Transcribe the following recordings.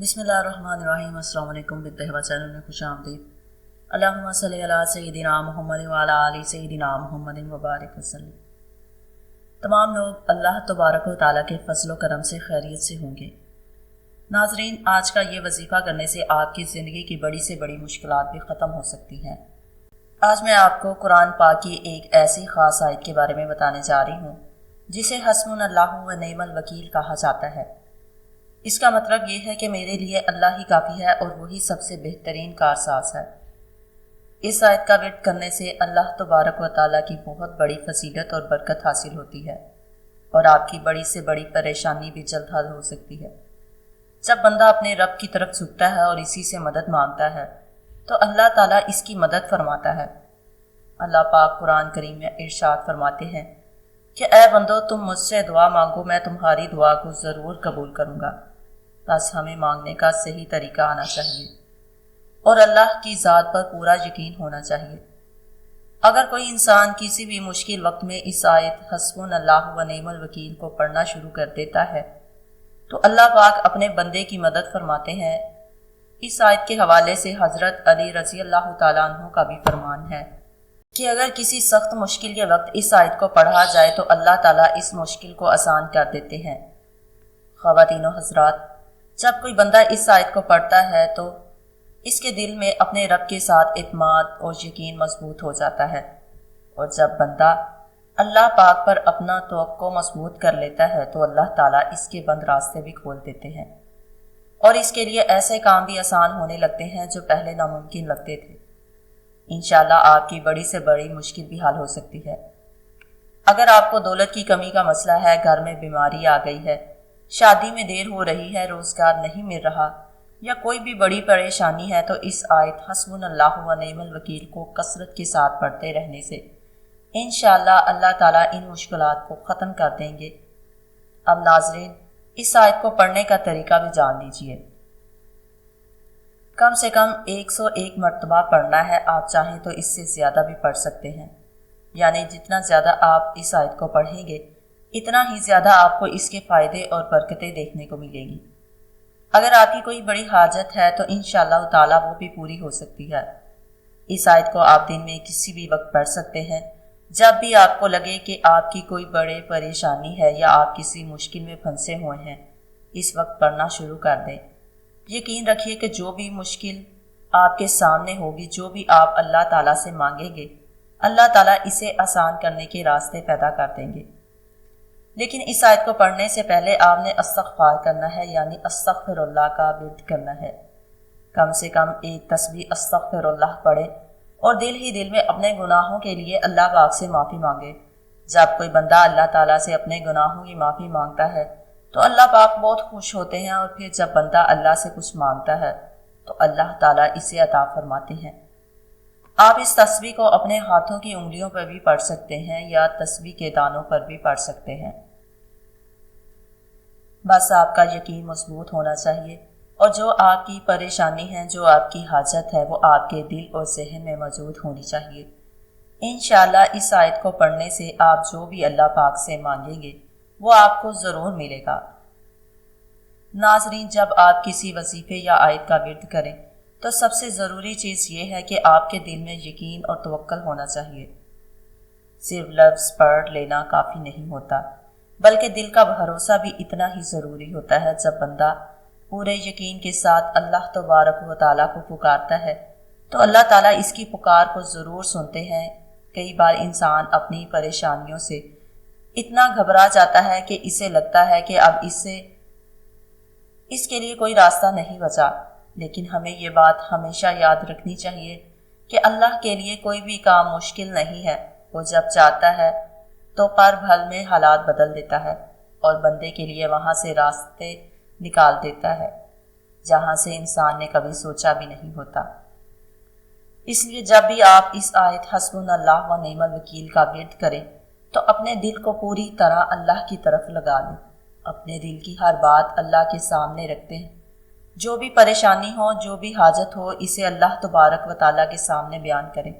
بسم اللہ الرحمن الرحیم۔ السلام علیکم۔ بالتحوہ چینل میں خوش آمدید۔ اللہم صلی علی سیدنا محمد وعلی آل سیدنا محمد وبارک وسلم۔ تمام لوگ اللہ تبارک و تعالیٰ کے فضل و کرم سے خیریت سے ہوں گے۔ ناظرین، آج کا یہ وظیفہ کرنے سے آپ کی زندگی کی بڑی سے بڑی مشکلات بھی ختم ہو سکتی ہیں۔ آج میں آپ کو قرآن پاک کی ایک ایسی خاص آیت کے بارے میں بتانے جا رہی ہوں جسے حسبنا اللہ و نعم الوکیل کہا جاتا ہے۔ اس کا مطلب یہ ہے کہ میرے لیے اللہ ہی کافی ہے اور وہی سب سے بہترین کارساز ہے۔ اس آیت کا ورد کرنے سے اللہ تبارک و تعالیٰ کی بہت بڑی فضیلت اور برکت حاصل ہوتی ہے اور آپ کی بڑی سے بڑی پریشانی بھی جلد حل ہو سکتی ہے۔ جب بندہ اپنے رب کی طرف جھکتا ہے اور اسی سے مدد مانگتا ہے تو اللہ تعالیٰ اس کی مدد فرماتا ہے۔ اللہ پاک قرآن کریم میں ارشاد فرماتے ہیں کہ اے بندو، تم مجھ سے دعا مانگو، میں تمہاری دعا کو ضرور قبول کروں گا۔ بس ہمیں مانگنے کا صحیح طریقہ آنا چاہیے اور اللہ کی ذات پر پورا یقین ہونا چاہیے۔ اگر کوئی انسان کسی بھی مشکل وقت میں اس آیت حسبنا اللہ و نعم الوکیل کو پڑھنا شروع کر دیتا ہے تو اللہ پاک اپنے بندے کی مدد فرماتے ہیں۔ اس آیت کے حوالے سے حضرت علی رضی اللہ تعالیٰ عنہ کا بھی فرمان ہے کہ اگر کسی سخت مشکل کے وقت اس آیت کو پڑھا جائے تو اللہ تعالیٰ اس مشکل کو آسان کر دیتے ہیں۔ خواتین و حضرات، جب کوئی بندہ اس آیت کو پڑھتا ہے تو اس کے دل میں اپنے رب کے ساتھ اعتماد اور یقین مضبوط ہو جاتا ہے، اور جب بندہ اللہ پاک پر اپنا توقع مضبوط کر لیتا ہے تو اللہ تعالیٰ اس کے بند راستے بھی کھول دیتے ہیں اور اس کے لیے ایسے کام بھی آسان ہونے لگتے ہیں جو پہلے ناممکن لگتے تھے۔ انشاءاللہ آپ کی بڑی سے بڑی مشکل بھی حل ہو سکتی ہے۔ اگر آپ کو دولت کی کمی کا مسئلہ ہے، گھر میں بیماری آ گئی ہے، شادی میں دیر ہو رہی ہے، روزگار نہیں مل رہا یا کوئی بھی بڑی پریشانی ہے تو اس آیت حسبنا اللہ و نعم الوکیل کو کثرت کے ساتھ پڑھتے رہنے سے انشاءاللہ اللہ تعالیٰ ان مشکلات کو ختم کر دیں گے۔ اب ناظرین، اس آیت کو پڑھنے کا طریقہ بھی جان لیجئے۔ کم سے کم 101 مرتبہ پڑھنا ہے، آپ چاہیں تو اس سے زیادہ بھی پڑھ سکتے ہیں، یعنی جتنا زیادہ آپ اس آیت کو پڑھیں گے اتنا ہی زیادہ آپ کو اس کے فائدے اور برکتیں دیکھنے کو ملے گی۔ اگر آپ کی کوئی بڑی حاجت ہے تو انشاءاللہ تعالیٰ وہ بھی پوری ہو سکتی ہے۔ اس آیت کو آپ دن میں کسی بھی وقت پڑھ سکتے ہیں، جب بھی آپ کو لگے کہ آپ کی کوئی بڑی پریشانی ہے یا آپ کسی مشکل میں پھنسے ہوئے ہیں، اس وقت پڑھنا شروع کر دیں۔ یقین رکھیے کہ جو بھی مشکل آپ کے سامنے ہوگی، جو بھی آپ اللہ تعالیٰ سے مانگیں گے، اللہ تعالیٰ اسے آسان کرنے کے راستے پیدا کر دیں گے۔ لیکن اس آیت کو پڑھنے سے پہلے آپ نے استغفار کرنا ہے، یعنی استغفر اللہ کا ورد کرنا ہے۔ کم سے کم ایک تسبیح استغفر اللہ پڑھے اور دل ہی دل میں اپنے گناہوں کے لیے اللہ پاک سے معافی مانگے۔ جب کوئی بندہ اللہ تعالیٰ سے اپنے گناہوں کی معافی مانگتا ہے تو اللہ پاک بہت خوش ہوتے ہیں، اور پھر جب بندہ اللہ سے کچھ مانگتا ہے تو اللہ تعالیٰ اسے عطا فرماتے ہیں۔ آپ اس تسبیح کو اپنے ہاتھوں کی انگلیوں پر بھی پڑھ سکتے ہیں یا تسبیح کے دانوں پر بھی پڑھ سکتے ہیں۔ بس آپ کا یقین مضبوط ہونا چاہیے اور جو آپ کی پریشانی ہے، جو آپ کی حاجت ہے، وہ آپ کے دل اور ذہن میں موجود ہونی چاہیے۔ انشاءاللہ اس آیت کو پڑھنے سے آپ جو بھی اللہ پاک سے مانگیں گے وہ آپ کو ضرور ملے گا۔ ناظرین، جب آپ کسی وظیفے یا آیت کا ورد کریں تو سب سے ضروری چیز یہ ہے کہ آپ کے دل میں یقین اور توکل ہونا چاہیے۔ صرف لفظ پڑھ لینا کافی نہیں ہوتا، بلکہ دل کا بھروسہ بھی اتنا ہی ضروری ہوتا ہے۔ جب بندہ پورے یقین کے ساتھ اللہ تبارک و تعالیٰ کو پکارتا ہے تو اللہ تعالیٰ اس کی پکار کو ضرور سنتے ہیں۔ کئی بار انسان اپنی پریشانیوں سے اتنا گھبرا جاتا ہے کہ اسے لگتا ہے کہ اب اس کے لیے کوئی راستہ نہیں بچا، لیکن ہمیں یہ بات ہمیشہ یاد رکھنی چاہیے کہ اللہ کے لیے کوئی بھی کام مشکل نہیں ہے۔ وہ جب چاہتا ہے تو پل بھر میں حالات بدل دیتا ہے اور بندے کے لیے وہاں سے راستے نکال دیتا ہے جہاں سے انسان نے کبھی سوچا بھی نہیں ہوتا۔ اس لیے جب بھی آپ اس آیت حسبنا اللہ و نعم الوکیل کا ورد کریں تو اپنے دل کو پوری طرح اللہ کی طرف لگا لیں، اپنے دل کی ہر بات اللہ کے سامنے رکھتے ہیں۔ جو بھی پریشانی ہو، جو بھی حاجت ہو، اسے اللہ تبارک و تعالیٰ کے سامنے بیان کریں۔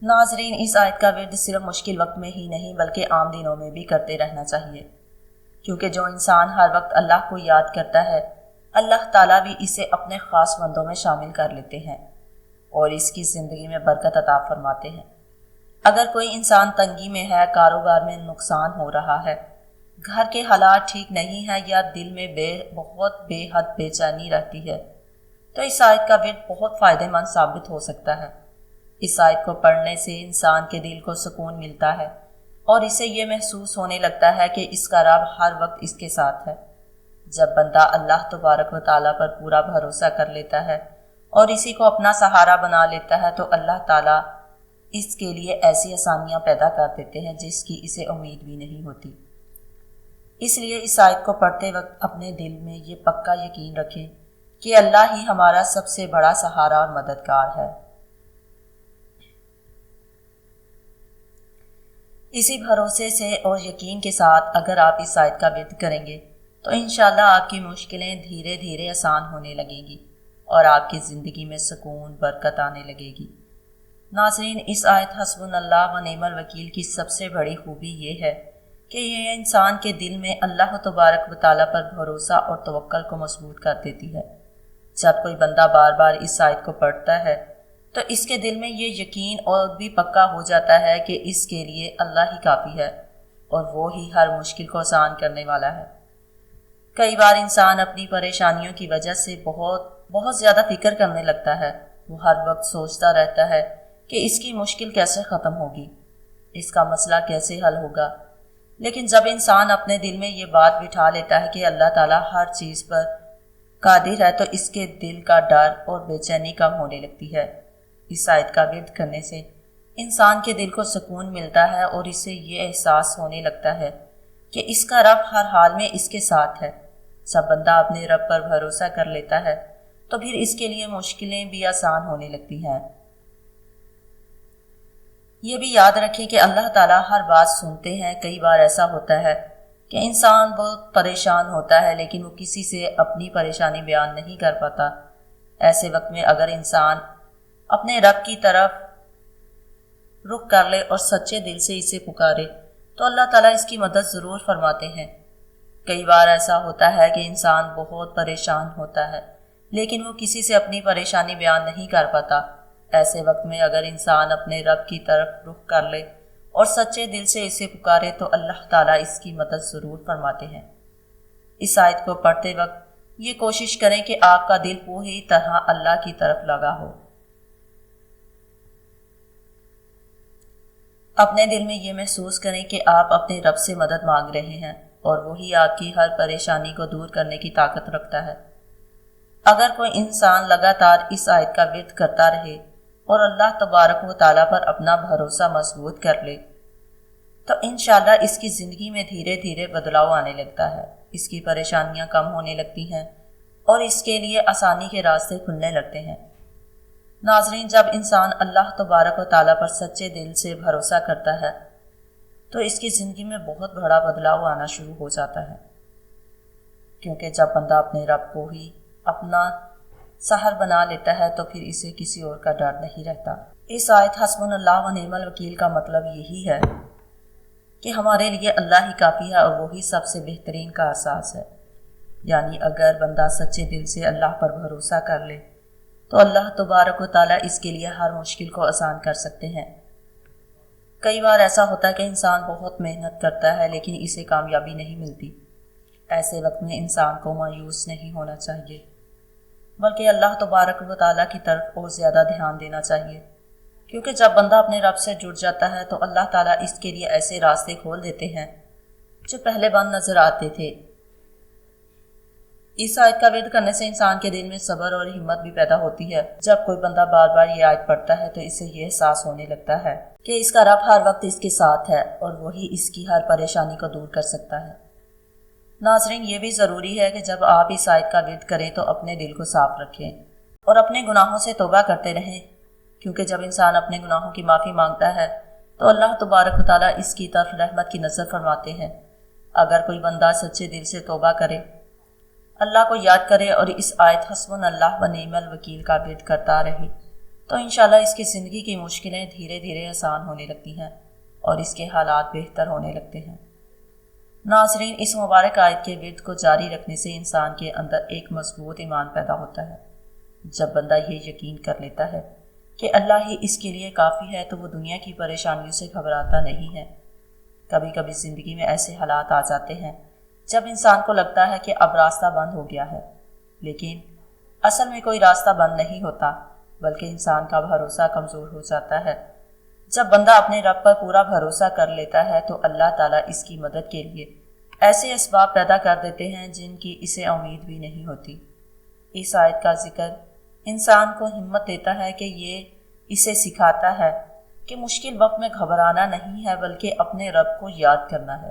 ناظرین، اس آیت کا ورد صرف مشکل وقت میں ہی نہیں بلکہ عام دنوں میں بھی کرتے رہنا چاہیے، کیونکہ جو انسان ہر وقت اللہ کو یاد کرتا ہے، اللہ تعالیٰ بھی اسے اپنے خاص بندوں میں شامل کر لیتے ہیں اور اس کی زندگی میں برکت عطا فرماتے ہیں۔ اگر کوئی انسان تنگی میں ہے، کاروبار میں نقصان ہو رہا ہے، گھر کے حالات ٹھیک نہیں ہیں یا دل میں بہت بے حد بے چینی رہتی ہے، تو اس آیت کا ورد بہت فائدہ مند ثابت ہو سکتا ہے۔ اس آیت کو پڑھنے سے انسان کے دل کو سکون ملتا ہے اور اسے یہ محسوس ہونے لگتا ہے کہ اس کا رب ہر وقت اس کے ساتھ ہے۔ جب بندہ اللہ تبارک و تعالیٰ پر پورا بھروسہ کر لیتا ہے اور اسی کو اپنا سہارا بنا لیتا ہے تو اللہ تعالیٰ اس کے لیے ایسی آسانیاں پیدا کر دیتے ہیں جس کی اسے امید بھی نہیں ہوتی۔ اس لیے اس آیت کو پڑھتے وقت اپنے دل میں یہ پکا یقین رکھیں کہ اللہ ہی ہمارا سب سے بڑا سہارا اور مددگار ہے۔ اسی بھروسے سے اور یقین کے ساتھ اگر آپ اس آیت کا ورد کریں گے تو انشاءاللہ آپ کی مشکلیں دھیرے دھیرے آسان ہونے لگیں گی اور آپ کی زندگی میں سکون برکت آنے لگے گی۔ ناظرین، اس آیت حسبنا اللہ و نعم الوکیل کی سب سے بڑی خوبی یہ ہے کہ یہ انسان کے دل میں اللہ تبارک و تعالیٰ پر بھروسہ اور توکل کو مضبوط کر دیتی ہے۔ جب کوئی بندہ بار بار اس آیت کو پڑھتا ہے تو اس کے دل میں یہ یقین اور بھی پکا ہو جاتا ہے کہ اس کے لیے اللہ ہی کافی ہے اور وہ ہی ہر مشکل کو آسان کرنے والا ہے۔ کئی بار انسان اپنی پریشانیوں کی وجہ سے بہت زیادہ فکر کرنے لگتا ہے۔ وہ ہر وقت سوچتا رہتا ہے کہ اس کی مشکل کیسے ختم ہوگی، اس کا مسئلہ کیسے حل ہوگا۔ لیکن جب انسان اپنے دل میں یہ بات بٹھا لیتا ہے کہ اللہ تعالیٰ ہر چیز پر قادر ہے تو اس کے دل کا ڈر اور بے چینی کم ہونے لگتی ہے۔ اس آیت کا ورد کرنے سے انسان کے دل کو سکون ملتا ہے اور اسے یہ احساس ہونے لگتا ہے کہ اس کا رب ہر حال میں اس کے ساتھ ہے۔ جب بندہ اپنے رب پر بھروسہ کر لیتا ہے تو پھر اس کے لیے مشکلیں بھی آسان ہونے لگتی ہیں۔ یہ بھی یاد رکھیں کہ اللہ تعالیٰ ہر بات سنتے ہیں۔ کئی بار ایسا ہوتا ہے کہ انسان بہت پریشان ہوتا ہے لیکن وہ کسی سے اپنی پریشانی بیان نہیں کر پاتا۔ ایسے وقت میں اگر انسان اپنے رب کی طرف رخ کر لے اور سچے دل سے اسے پکارے تو اللہ تعالیٰ اس کی مدد ضرور فرماتے ہیں۔ کئی بار ایسا ہوتا ہے کہ انسان بہت پریشان ہوتا ہے لیکن وہ کسی سے اپنی پریشانی بیان نہیں کر پاتا۔ ایسے وقت میں اگر انسان اپنے رب کی طرف رخ کر لے اور سچے دل سے اسے پکارے تو اللہ تعالیٰ اس کی مدد ضرور فرماتے ہیں۔ اس آیت کو پڑھتے وقت یہ کوشش کریں کہ آپ کا دل پوری طرح اللہ کی طرف لگا ہو۔ اپنے دل میں یہ محسوس کریں کہ آپ اپنے رب سے مدد مانگ رہے ہیں اور وہی آپ کی ہر پریشانی کو دور کرنے کی طاقت رکھتا ہے۔ اگر کوئی انسان لگاتار اس آیت کا ورد کرتا رہے اور اللہ تبارک و تعالیٰ پر اپنا بھروسہ مضبوط کر لے تو انشاءاللہ اس کی زندگی میں دھیرے دھیرے بدلاؤ آنے لگتا ہے۔ اس کی پریشانیاں کم ہونے لگتی ہیں اور اس کے لیے آسانی کے راستے کھلنے لگتے ہیں۔ ناظرین، جب انسان اللہ تبارک و تعالیٰ پر سچے دل سے بھروسہ کرتا ہے تو اس کی زندگی میں بہت بڑا بدلاؤ آنا شروع ہو جاتا ہے، کیونکہ جب بندہ اپنے رب کو ہی اپنا سہر بنا لیتا ہے تو پھر اسے کسی اور کا ڈر نہیں رہتا۔ اس آیت حسبنا اللہ و نعم الوکیل کا مطلب یہی ہے کہ ہمارے لیے اللہ ہی کافی ہے اور وہی سب سے بہترین کا احساس ہے۔ یعنی اگر بندہ سچے دل سے اللہ پر بھروسہ کر لے تو اللہ تبارک و تعالیٰ اس کے لیے ہر مشکل کو آسان کر سکتے ہیں۔ کئی بار ایسا ہوتا ہے کہ انسان بہت محنت کرتا ہے لیکن اسے کامیابی نہیں ملتی۔ ایسے وقت میں انسان کو مایوس نہیں ہونا چاہیے بلکہ اللہ تبارک و تعالیٰ کی طرف اور زیادہ دھیان دینا چاہیے، کیونکہ جب بندہ اپنے رب سے جڑ جاتا ہے تو اللہ تعالیٰ اس کے لیے ایسے راستے کھول دیتے ہیں جو پہلے بند نظر آتے تھے۔ اس آیت کا ورد کرنے سے انسان کے دل میں صبر اور ہمت بھی پیدا ہوتی ہے۔ جب کوئی بندہ بار بار یہ آیت پڑھتا ہے تو اسے یہ احساس ہونے لگتا ہے کہ اس کا رب ہر وقت اس کے ساتھ ہے اور وہی اس کی ہر پریشانی کو دور کر سکتا ہے۔ ناظرین، یہ بھی ضروری ہے کہ جب آپ اس آیت کا ورد کریں تو اپنے دل کو صاف رکھیں اور اپنے گناہوں سے توبہ کرتے رہیں، کیونکہ جب انسان اپنے گناہوں کی معافی مانگتا ہے تو اللہ تبارک و تعالیٰ اس کی طرف رحمت کی نظر فرماتے ہیں۔ اگر کوئی بندہ سچے دل سے توبہ کرے، اللہ کو یاد کرے اور اس آیت حسبنا اللہ و نعم الوکیل کا ورد کرتا رہے تو انشاءاللہ اس کی زندگی کی مشکلیں دھیرے دھیرے آسان ہونے لگتی ہیں اور اس کے حالات بہتر ہونے لگتے ہیں۔ ناظرین، اس مبارک آیت کے ورد کو جاری رکھنے سے انسان کے اندر ایک مضبوط ایمان پیدا ہوتا ہے۔ جب بندہ یہ یقین کر لیتا ہے کہ اللہ ہی اس کے لیے کافی ہے تو وہ دنیا کی پریشانیوں سے گھبراتا نہیں ہے۔ کبھی کبھی زندگی میں ایسے حالات آ جاتے ہیں جب انسان کو لگتا ہے کہ اب راستہ بند ہو گیا ہے، لیکن اصل میں کوئی راستہ بند نہیں ہوتا، بلکہ انسان کا بھروسہ کمزور ہو جاتا ہے۔ جب بندہ اپنے رب پر پورا بھروسہ کر لیتا ہے تو اللہ تعالیٰ اس کی مدد کے لیے ایسے اسباب پیدا کر دیتے ہیں جن کی اسے امید بھی نہیں ہوتی۔ اس آیت کا ذکر انسان کو ہمت دیتا ہے کہ یہ اسے سکھاتا ہے کہ مشکل وقت میں گھبرانا نہیں ہے بلکہ اپنے رب کو یاد کرنا ہے،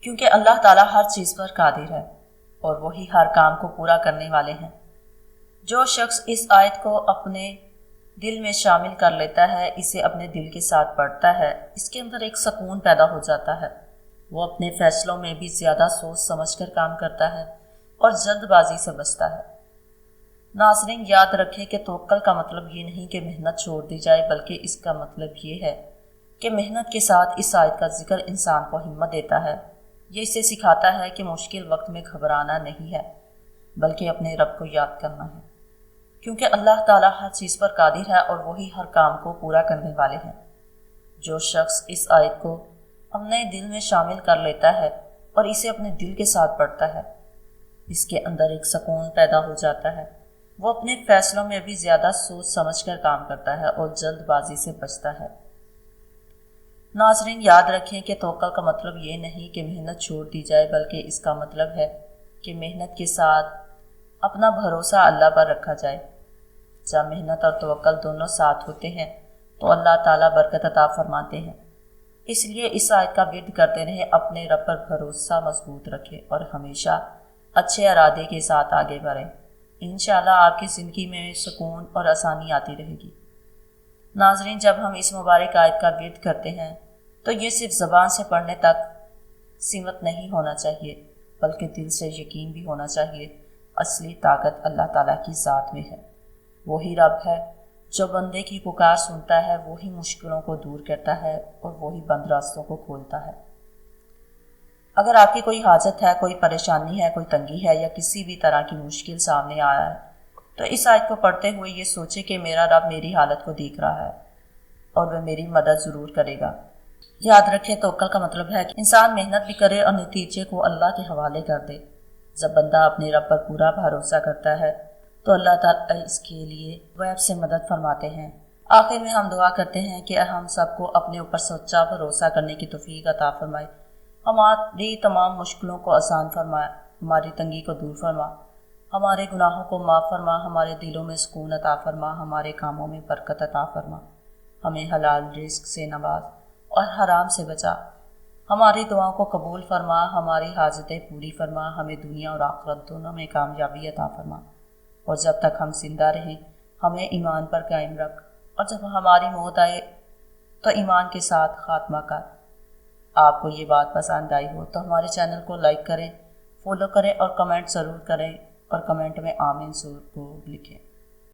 کیونکہ اللہ تعالیٰ ہر چیز پر قادر ہے اور وہی ہر کام کو پورا کرنے والے ہیں۔ جو شخص اس آیت کو اپنے دل میں شامل کر لیتا ہے، اسے اپنے دل کے ساتھ پڑھتا ہے، اس کے اندر ایک سکون پیدا ہو جاتا ہے۔ وہ اپنے فیصلوں میں بھی زیادہ سوچ سمجھ کر کام کرتا ہے اور جلد بازی سے بچتا ہے۔ ناظرین، یاد رکھیں کہ توکل کا مطلب یہ نہیں کہ محنت چھوڑ دی جائے، بلکہ اس کا مطلب یہ ہے کہ محنت کے ساتھ اس آیت کا ذکر انسان کو ہمت دیتا ہے۔ یہ اسے سکھاتا ہے کہ مشکل وقت میں گھبرانا نہیں ہے بلکہ اپنے رب کو یاد کرنا ہے، کیونکہ اللہ تعالیٰ ہر چیز پر قادر ہے اور وہی ہر کام کو پورا کرنے والے ہیں۔ جو شخص اس آیت کو اپنے دل میں شامل کر لیتا ہے اور اسے اپنے دل کے ساتھ پڑھتا ہے، اس کے اندر ایک سکون پیدا ہو جاتا ہے۔ وہ اپنے فیصلوں میں بھی زیادہ سوچ سمجھ کر کام کرتا ہے اور جلد بازی سے بچتا ہے۔ ناظرین، یاد رکھیں کہ توکل کا مطلب یہ نہیں کہ محنت چھوڑ دی جائے، بلکہ اس کا مطلب ہے کہ محنت کے ساتھ اپنا بھروسہ اللہ پر رکھا جائے۔ جب محنت اور توکل دونوں ساتھ ہوتے ہیں تو اللہ تعالیٰ برکت عطا فرماتے ہیں۔ اس لیے اس آیت کا ورد کرتے رہیں، اپنے رب پر بھروسہ مضبوط رکھیں اور ہمیشہ اچھے ارادے کے ساتھ آگے بڑھیں۔ انشاءاللہ آپ کی زندگی میں سکون اور آسانی آتی رہے گی۔ ناظرین، جب ہم اس مبارک آیت کا ورد کرتے ہیں تو یہ صرف زبان سے پڑھنے تک سمت نہیں ہونا چاہیے، بلکہ دل سے یقین بھی ہونا چاہیے۔ اصلی طاقت اللہ تعالیٰ کی ذات میں ہے۔ وہی رب ہے جو بندے کی پکار سنتا ہے، وہی مشکلوں کو دور کرتا ہے اور وہی بند راستوں کو کھولتا ہے۔ اگر آپ کی کوئی حاجت ہے، کوئی پریشانی ہے، کوئی تنگی ہے یا کسی بھی طرح کی مشکل سامنے آیا ہے تو اس آیت کو پڑھتے ہوئے یہ سوچے کہ میرا رب میری حالت کو دیکھ رہا ہے اور وہ میری مدد ضرور کرے گا۔ یاد رکھیں، توکل کا مطلب ہے کہ انسان محنت بھی کرے اور نتیجے کو اللہ کے حوالے کر دے۔ جب بندہ اپنے رب پر پورا بھروسہ کرتا ہے تو اللہ تعالیٰ اس کے لیے غیب سے مدد فرماتے ہیں۔ آخر میں ہم دعا کرتے ہیں کہ ہم سب کو اپنے اوپر سچا بھروسہ کرنے کی توفیق عطا فرمائے، ہماری تمام مشکلوں کو آسان فرمائے، ہماری تنگی کو دور فرما، ہمارے گناہوں کو معاف فرما، ہمارے دلوں میں سکون عطا فرما، ہمارے کاموں میں برکت عطا فرما، ہمیں حلال رزق سے نواز اور حرام سے بچا، ہماری دعاؤں کو قبول فرما، ہماری حاجتیں پوری فرما، ہمیں دنیا اور آخرت دونوں میں کامیابی عطا فرما، اور جب تک ہم زندہ رہیں ہمیں ایمان پر قائم رکھ، اور جب ہماری موت آئے تو ایمان کے ساتھ خاتمہ کر۔ آپ کو یہ بات پسند آئی ہو تو ہمارے چینل کو لائک کریں، فالو کریں اور کمنٹ ضرور کریں، اور کمنٹ میں آمین ضرور لکھیں۔